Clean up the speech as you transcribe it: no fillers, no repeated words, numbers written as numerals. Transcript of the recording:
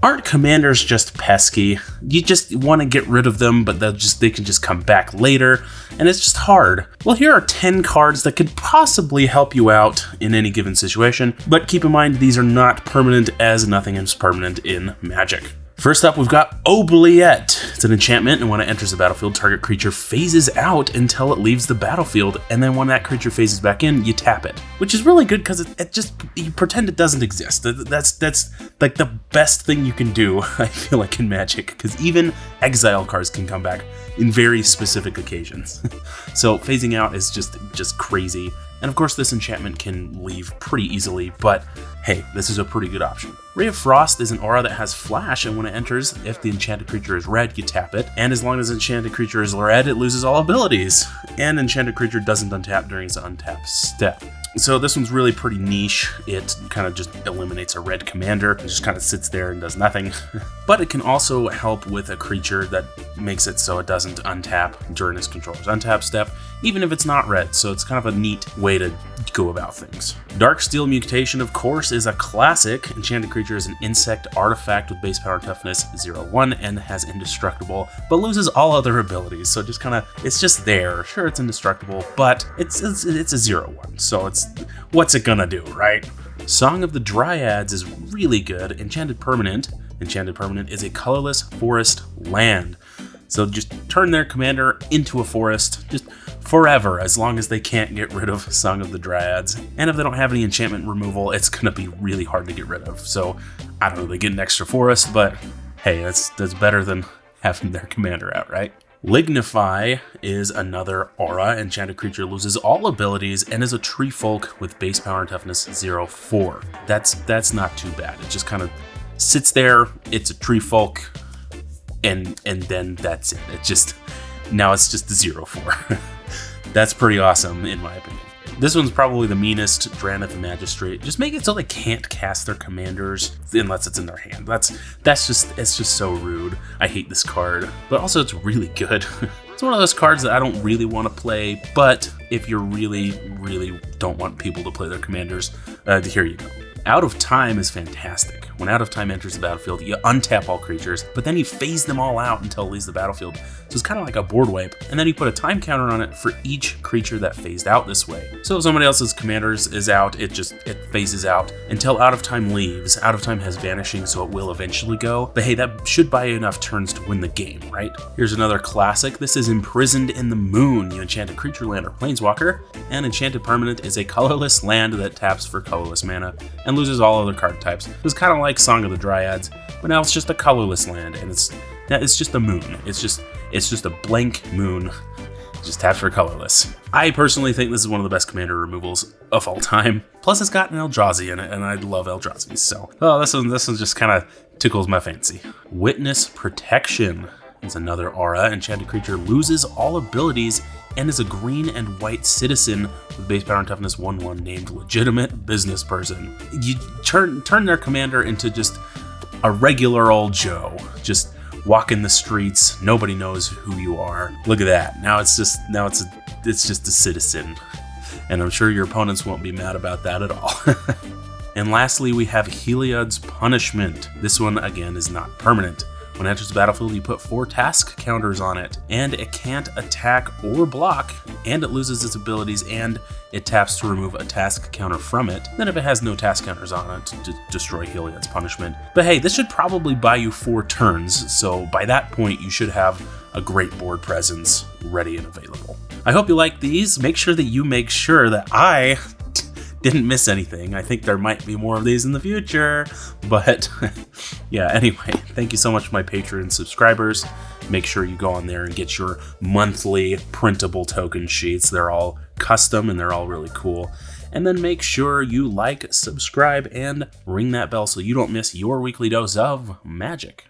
Aren't commanders just pesky? You just want to get rid of them, but they can just come back later, and it's just hard. Well, here are 10 cards that could possibly help you out in any given situation, but keep in mind these are not permanent, as nothing is permanent in Magic. First up, we've got Oblet. It's an enchantment, and when it enters the battlefield, target creature phases out until it leaves the battlefield, and then when that creature phases back in, you tap it. Which is really good because it just, you pretend it doesn't exist. That's like the best thing you can do, I feel like, in Magic, because even exile cards can come back in very specific occasions. So phasing out is just crazy. And of course, this enchantment can leave pretty easily, but hey, this is a pretty good option. Ray of Frost is an aura that has flash, and when it enters, if the enchanted creature is red, you tap it. And as long as the enchanted creature is red, it loses all abilities. And enchanted creature doesn't untap during its untap step. So this one's really pretty niche. It kind of just eliminates a red commander. It just kind of sits there and does nothing. But it can also help with a creature that makes it so it doesn't untap during its controller's untap step, even if it's not red. So it's kind of a neat way to go about things. Darksteel Mutation, of course, is a classic. Enchanted creature is an insect artifact with base power and toughness 0/1 and has indestructible, but loses all other abilities. So just kind of, it's just there. Sure, it's indestructible, but it's a 0/1. So what's it gonna do, right? Song of the Dryads is really good. Enchanted Permanent is a colorless forest land. So just turn their commander into a forest, just forever, as long as they can't get rid of Song of the Dryads. And if they don't have any enchantment removal, it's gonna be really hard to get rid of. So I don't know, they get an extra forest, but hey, that's better than having their commander out, right? Lignify is another aura. Enchanted creature loses all abilities and is a tree folk with base power and toughness 0/4. That's not too bad. It just kind of sits there. It's a tree folk, and then that's it. Now it's just the 0/4. That's pretty awesome in my opinion. This one's probably the meanest. Dryads Magistrate. Just make it so they can't cast their commanders unless it's in their hand. It's just so rude. I hate this card, but also it's really good. It's one of those cards that I don't really want to play, but if you really don't want people to play their commanders, here you go. Out of Time is fantastic. When Out of Time enters the battlefield, you untap all creatures, but then you phase them all out until it leaves the battlefield. So it's kind of like a board wipe, and then you put a time counter on it for each creature that phased out this way. So if somebody else's commanders is out, it phases out until Out of Time leaves. Out of Time has Vanishing, so it will eventually go, but hey, that should buy you enough turns to win the game, right? Here's another classic. This is Imprisoned in the Moon. You enchant a creature, land, or planeswalker, and Enchanted Permanent is a colorless land that taps for colorless mana and loses all other card types. It's kind of like Song of the Dryads, but now it's just a colorless land, and it's just a moon. It's just a blank moon. It just taps for colorless. I personally think this is one of the best commander removals of all time. Plus, it's got an Eldrazi in it, and I love Eldrazi. So, this one just kind of tickles my fancy. Witness Protection is another aura. Enchanted creature loses all abilities and is a green and white citizen with base power and toughness 1/1 named Legitimate Business Person. You turn their commander into just a regular old Joe. Just walking the streets, nobody knows who you are. Look at that. Now it's just a citizen. And I'm sure your opponents won't be mad about that at all. And lastly, we have Helidos Punishment. This one, again, is not permanent. When it enters the battlefield, you put 4 task counters on it, and it can't attack or block, and it loses its abilities, and it taps to remove a task counter from it. Then if it has no task counters on it, to destroy Helios Punishment. But hey, this should probably buy you 4 turns, so by that point, you should have a great board presence ready and available. I hope you like these. Make sure that you make sure that I didn't miss anything. I think there might be more of these in the future, but yeah, anyway, thank you so much to my Patreon subscribers. Make sure you go on there and get your monthly printable token sheets. They're all custom and they're all really cool. And then make sure you like, subscribe, and ring that bell so you don't miss your weekly dose of magic.